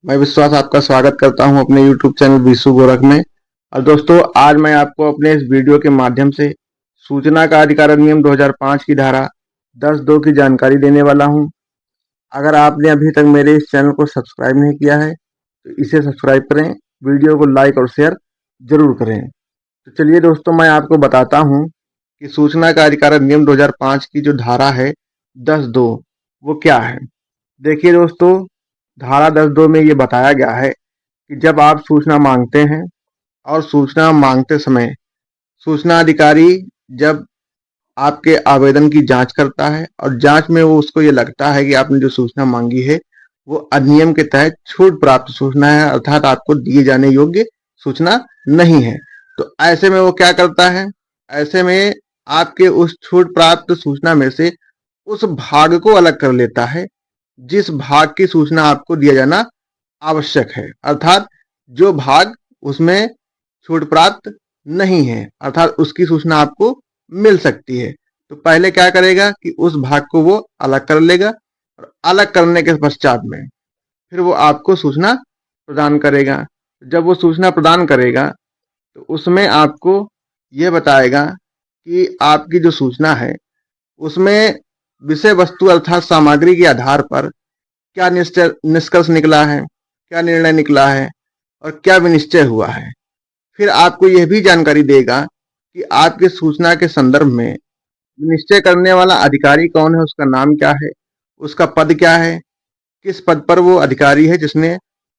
मैं विश्वास आपका स्वागत करता हूं अपने YouTube चैनल विशु गोरख में। और दोस्तों, आज मैं आपको अपने इस वीडियो के माध्यम से सूचना का अधिकार अधिनियम 2005 की धारा 10(2) की जानकारी देने वाला हूं। अगर आपने अभी तक मेरे इस चैनल को सब्सक्राइब नहीं किया है तो इसे सब्सक्राइब करें, वीडियो को लाइक और शेयर जरूर करें। तो चलिए दोस्तों, मैं आपको बताता हूं कि सूचना का अधिकार अधिनियम 2005 की जो धारा है 10(2) वो क्या है। देखिए दोस्तों, धारा 10(2) में ये बताया गया है कि जब आप सूचना मांगते हैं और सूचना मांगते समय सूचना अधिकारी जब आपके आवेदन की जांच करता है और जांच में वो उसको ये लगता है कि आपने जो सूचना मांगी है वो अधिनियम के तहत छूट प्राप्त सूचना है, अर्थात आपको दिए जाने योग्य सूचना नहीं है, तो ऐसे में वो क्या करता है, ऐसे में आपके उस छूट प्राप्त सूचना में से उस भाग को अलग कर लेता है जिस भाग की सूचना आपको दिया जाना आवश्यक है, अर्थात जो भाग उसमें छूट प्राप्त नहीं है, अर्थात उसकी सूचना आपको मिल सकती है। तो पहले क्या करेगा कि उस भाग को वो अलग कर लेगा और अलग करने के पश्चात में फिर वो आपको सूचना प्रदान करेगा। जब वो सूचना प्रदान करेगा तो उसमें आपको ये बताएगा कि आपकी जो सूचना है उसमें विषय वस्तु अर्थात सामग्री के आधार पर क्या निष्कर्ष निकला है, क्या निर्णय निकला है और क्या विनिश्चय हुआ है। फिर आपको यह भी जानकारी देगा कि आपकी सूचना के संदर्भ में निश्चय करने वाला अधिकारी कौन है, उसका नाम क्या है, उसका पद क्या है, किस पद पर वो अधिकारी है जिसने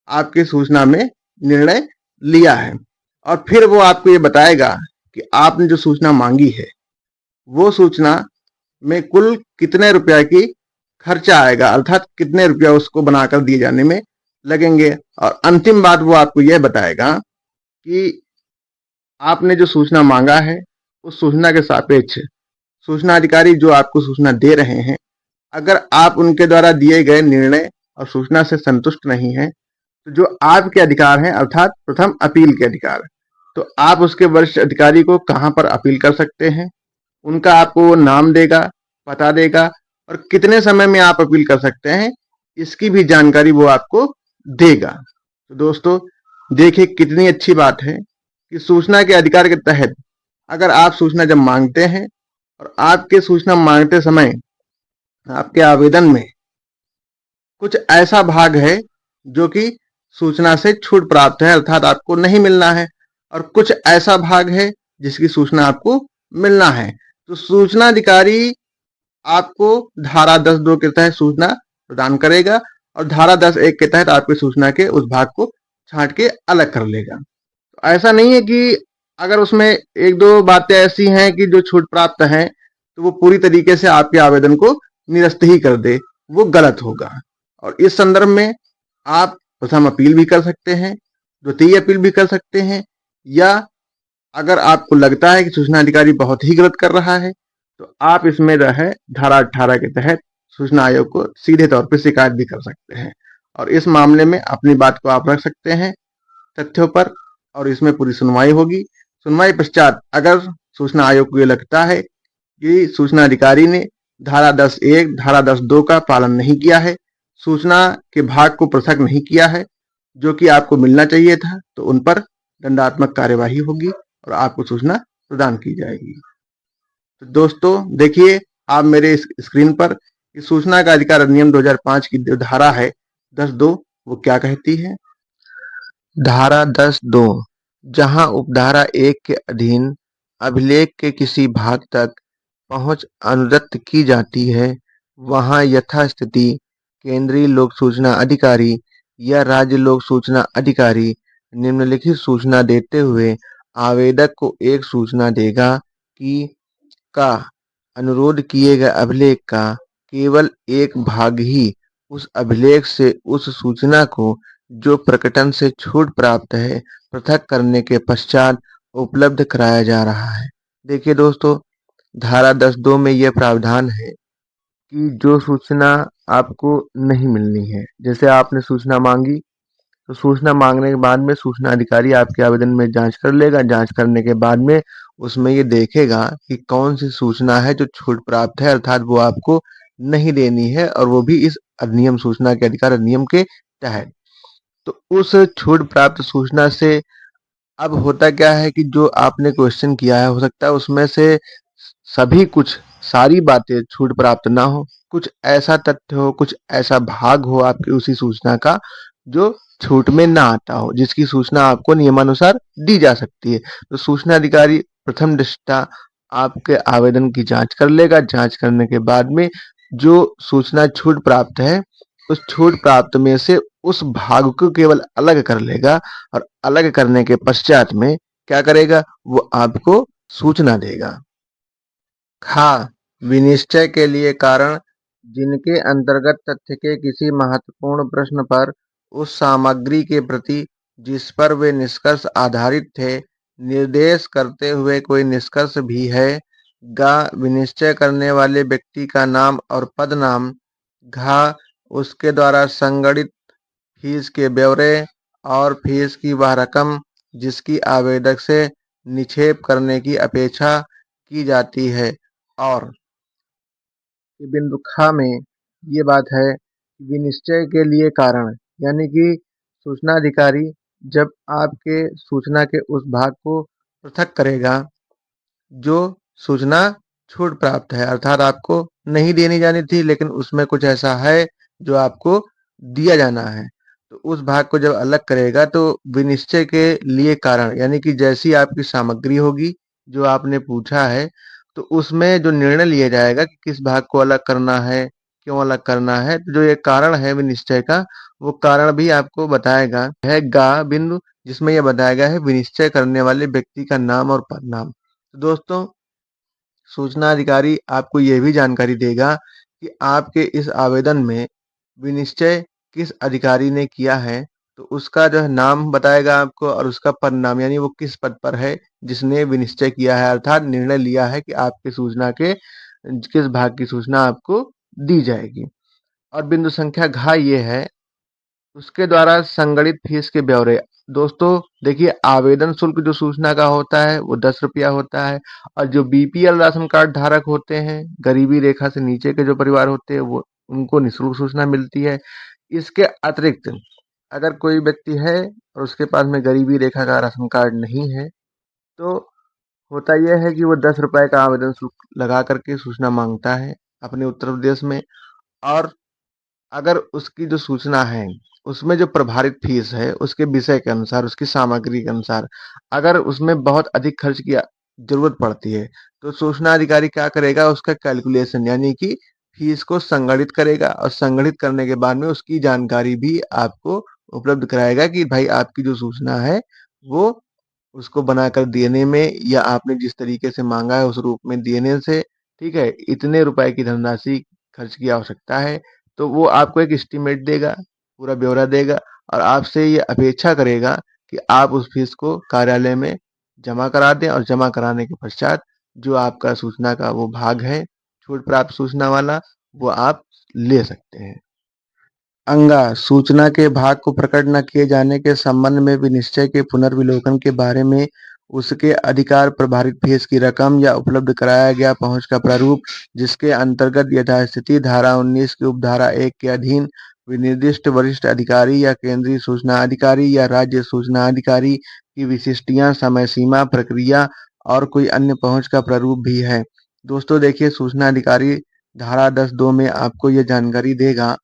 आपकी सूचना में निर्णय लिया है। और फिर वो आपको ये बताएगा कि आपने जो सूचना मांगी है वो सूचना में कुल कितने रुपया की खर्चा आएगा, अर्थात कितने रुपया उसको बनाकर दिए जाने में लगेंगे। और अंतिम बात वो आपको यह बताएगा कि आपने जो सूचना मांगा है उस सूचना के सापेक्ष सूचना अधिकारी जो आपको सूचना दे रहे हैं, अगर आप उनके द्वारा दिए गए निर्णय और सूचना से संतुष्ट नहीं है तो जो आपके अधिकार हैं, अर्थात प्रथम अपील के अधिकार, तो आप उसके वरिष्ठ अधिकारी को कहां पर अपील कर सकते हैं, उनका आपको वो नाम देगा, पता देगा और कितने समय में आप अपील कर सकते हैं इसकी भी जानकारी वो आपको देगा। तो दोस्तों, देखिए कितनी अच्छी बात है कि सूचना के अधिकार के तहत अगर आप सूचना जब मांगते हैं और आपके सूचना मांगते समय आपके आवेदन में कुछ ऐसा भाग है जो कि सूचना से छूट प्राप्त है, अर्थात आपको नहीं मिलना है, और कुछ ऐसा भाग है जिसकी सूचना आपको मिलना है, तो सूचना अधिकारी आपको धारा 10(2) के तहत सूचना प्रदान करेगा और धारा 10(1) के तहत आपकी सूचना के उस भाग को छांट के अलग कर लेगा। तो ऐसा नहीं है कि अगर उसमें एक दो बातें ऐसी हैं कि जो छूट प्राप्त हैं तो वो पूरी तरीके से आपके आवेदन को निरस्त ही कर दे, वो गलत होगा। और इस संदर्भ में आप प्रथम अपील भी कर सकते हैं, द्वितीय अपील भी कर सकते हैं, या अगर आपको लगता है कि सूचना अधिकारी बहुत ही गलत कर रहा है तो आप इसमें रहे धारा 18 के तहत सूचना आयोग को सीधे तौर पर शिकायत भी कर सकते हैं और इस मामले में अपनी बात को आप रख सकते हैं तथ्यों पर और इसमें पूरी सुनवाई होगी। सुनवाई पश्चात अगर सूचना आयोग को ये लगता है कि सूचना अधिकारी ने धारा 10(1) धारा 10(2) का पालन नहीं किया है, सूचना के भाग को पृथक नहीं किया है जो कि आपको मिलना चाहिए था, तो उन पर दंडात्मक कार्यवाही होगी और आपको सूचना प्रदान की जाएगी। तो दोस्तों देखिए, आप मेरे इस स्क्रीन पर इस सूचना का अधिकार अधिनियम 2005 की जो धारा है 10(2) वो क्या कहती है। धारा 10(2) जहां उपधारा 1 के अधीन अभिलेख के किसी भाग तक पहुंच अनुरक्त की जाती है, वहां यथास्थिति केंद्रीय लोक सूचना अधिकारी या राज्य लोक सूचना अधिकारी निम्नलिखित सूचना देते हुए आवेदक को एक सूचना देगा कि का अनुरोध किए गए अभिलेख का केवल एक भाग ही उस अभिलेख से उस सूचना को जो प्रकटन से छूट प्राप्त है पृथक करने के पश्चात उपलब्ध कराया जा रहा है। देखिए दोस्तों, धारा 10(2) में यह प्रावधान है कि जो सूचना आपको नहीं मिलनी है, जैसे आपने सूचना मांगी तो सूचना मांगने के बाद में सूचना अधिकारी आपके आवेदन में जांच कर लेगा। जांच करने के बाद में उसमें ये देखेगा कि कौन सी सूचना है जो छूट प्राप्त है, अर्थात वो आपको नहीं देनी है, और वो भी इस अधिनियम सूचना के अधिकार अधिनियम के तहत। तो उस छूट प्राप्त सूचना से अब होता क्या है कि जो आपने क्वेश्चन किया है, हो सकता है उसमें से सभी कुछ सारी बातें छूट प्राप्त ना हो, कुछ ऐसा तथ्य हो, कुछ ऐसा भाग हो आपकी उसी सूचना का जो छूट में ना आता हो, जिसकी सूचना आपको नियमानुसार दी जा सकती है। तो सूचना अधिकारी प्रथम दृष्टया आपके आवेदन की जांच कर लेगा। जांच करने के बाद में जो सूचना छूट प्राप्त है, उस छूट प्राप्त में से उस भाग को केवल अलग कर लेगा और अलग करने के पश्चात में क्या करेगा, वो आपको सूचना देगा। हाँ, विनिश्चय के लिए कारण जिनके अंतर्गत तथ्य के किसी महत्वपूर्ण प्रश्न पर उस सामग्री के प्रति जिस पर वे निष्कर्ष आधारित थे निर्देश करते हुए कोई निष्कर्ष भी है। ग विनिश्चय करने वाले व्यक्ति का नाम और पदनाम। घ उसके द्वारा संगठित फीस के ब्यौरे और फीस की वह रकम जिसकी आवेदक से निक्षेप करने की अपेक्षा की जाती है। और बिंदु ख में ये बात है कि विनिश्चय के लिए कारण, यानी कि सूचना अधिकारी जब आपके सूचना के उस भाग को पृथक करेगा जो सूचना छूट प्राप्त है, अर्थात आपको नहीं देनी जानी थी लेकिन उसमें कुछ ऐसा है जो आपको दिया जाना है, तो उस भाग को जब अलग करेगा तो विनिश्चय के लिए कारण यानी कि जैसी आपकी सामग्री होगी जो आपने पूछा है, तो उसमें जो निर्णय लिया जाएगा कि किस भाग को अलग करना है, क्यों अलग करना है, तो जो ये कारण है विनिश्चय का, वो कारण भी आपको बताएगा है गा बिंदु, जिसमें यह बताया गया है विनिश्चय करने वाले व्यक्ति का नाम और पदनाम। तो दोस्तों, सूचना अधिकारी आपको यह भी जानकारी देगा कि आपके इस आवेदन में विनिश्चय किस अधिकारी ने किया है, तो उसका जो है नाम बताएगा आपको और उसका पदनाम, यानी वो किस पद पर है जिसने विनिश्चय किया है, अर्थात निर्णय लिया है कि आपकी सूचना के किस भाग की सूचना आपको दी जाएगी। और बिंदु संख्या घ ये है, उसके द्वारा संगठित फीस के ब्यौरे। दोस्तों देखिए, आवेदन शुल्क जो सूचना का होता है वो 10 रुपया होता है और जो बीपीएल राशन कार्ड धारक होते हैं, गरीबी रेखा से नीचे के जो परिवार होते हैं, वो उनको निःशुल्क सूचना मिलती है। इसके अतिरिक्त अगर कोई व्यक्ति है और उसके पास में गरीबी रेखा का राशन कार्ड नहीं है, तो होता यह है कि वो 10 रुपए का आवेदन शुल्क लगा करके सूचना मांगता है अपने उत्तर प्रदेश में। और अगर उसकी जो सूचना है, उसमें जो प्रभारित फीस है, उसके विषय के अनुसार, उसकी सामग्री के अनुसार, अगर उसमें बहुत अधिक खर्च की ज़रूरत पड़ती है, तो सूचना अधिकारी क्या करेगा, उसका कैलकुलेशन यानी कि फीस को संगठित करेगा और संगठित करने के बाद में उसकी जानकारी भी आपको उपलब्ध कराएगा कि भाई आपकी जो सूचना है, वो उसको बनाकर देने में या आपने जिस तरीके से माँगा है उस रूप में देने से, ठीक है, इतने रुपए की धनराशि खर्च की आवश्यकता है। तो वो आपको एक एस्टीमेट देगा, पूरा ब्यौरा देगा और आपसे ये अपेक्षा करेगा कि आप उस फीस को कार्यालय में जमा करा दें और जमा कराने के पश्चात जो आपका सूचना का वो भाग है, छूट प्राप्त सूचना वाला, वो आप ले सकते हैं। अंगा सूचना के भाग को प्रकट न किए जाने के संबंध में विनिश्चय के पुनर्विलोकन के बारे में उसके अधिकार प्रभारित फीस की रकम या उपलब्ध कराया गया पहुंच का प्रारूप, जिसके अंतर्गत यथास्थिति धारा 19 की उपधारा 1 के अधीन विनिर्दिष्ट वरिष्ठ अधिकारी या केंद्रीय सूचना अधिकारी या राज्य सूचना अधिकारी की विशिष्टियां, समय सीमा, प्रक्रिया और कोई अन्य पहुंच का प्रारूप भी है। दोस्तों देखिए, सूचना अधिकारी धारा 10(2) में आपको यह जानकारी देगा,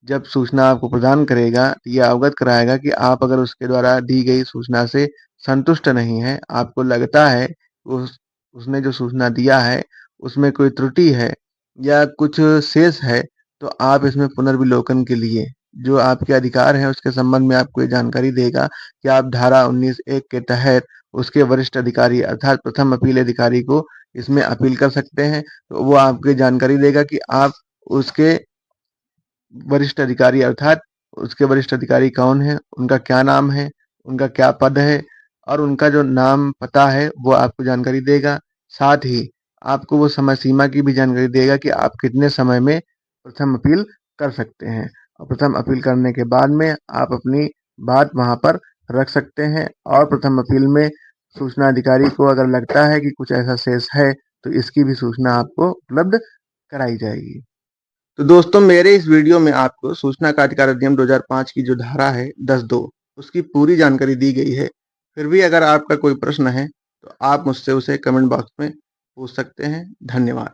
जब सूचना आपको प्रदान करेगा, ये अवगत कराएगा कि आप अगर उसके द्वारा दी गई सूचना से संतुष्ट नहीं हैं, आपको लगता है उसने जो सूचना दिया है, उसमें कोई त्रुटि है या कुछ शेष है, तो आप इसमें पुनर्विलोकन के लिए जो आपके अधिकार हैं, उसके संबंध में आपको ये जानकारी देगा कि आप धारा 19(1) के तहत उसके वरिष्ठ अधिकारी अर्थात प्रथम अपील अधिकारी को इसमें अपील कर सकते हैं। तो वो आपको जानकारी देगा कि आप उसके वरिष्ठ अधिकारी अर्थात उसके वरिष्ठ अधिकारी कौन हैं, उनका क्या नाम है, उनका क्या पद है और उनका जो नाम पता है वो आपको जानकारी देगा। साथ ही आपको वो समय सीमा की भी जानकारी देगा कि आप कितने समय में प्रथम अपील कर सकते हैं और प्रथम अपील करने के बाद में आप अपनी बात वहाँ पर रख सकते हैं और प्रथम अपील में सूचना अधिकारी को अगर लगता है कि कुछ ऐसा शेष है, तो इसकी भी सूचना आपको उपलब्ध कराई जाएगी। तो दोस्तों मेरे इस वीडियो में आपको सूचना का अधिकार अधिनियम 2005 की जो धारा है 10(2) उसकी पूरी जानकारी दी गई है। फिर भी अगर आपका कोई प्रश्न है तो आप मुझसे उसे कमेंट बॉक्स में पूछ सकते हैं। धन्यवाद।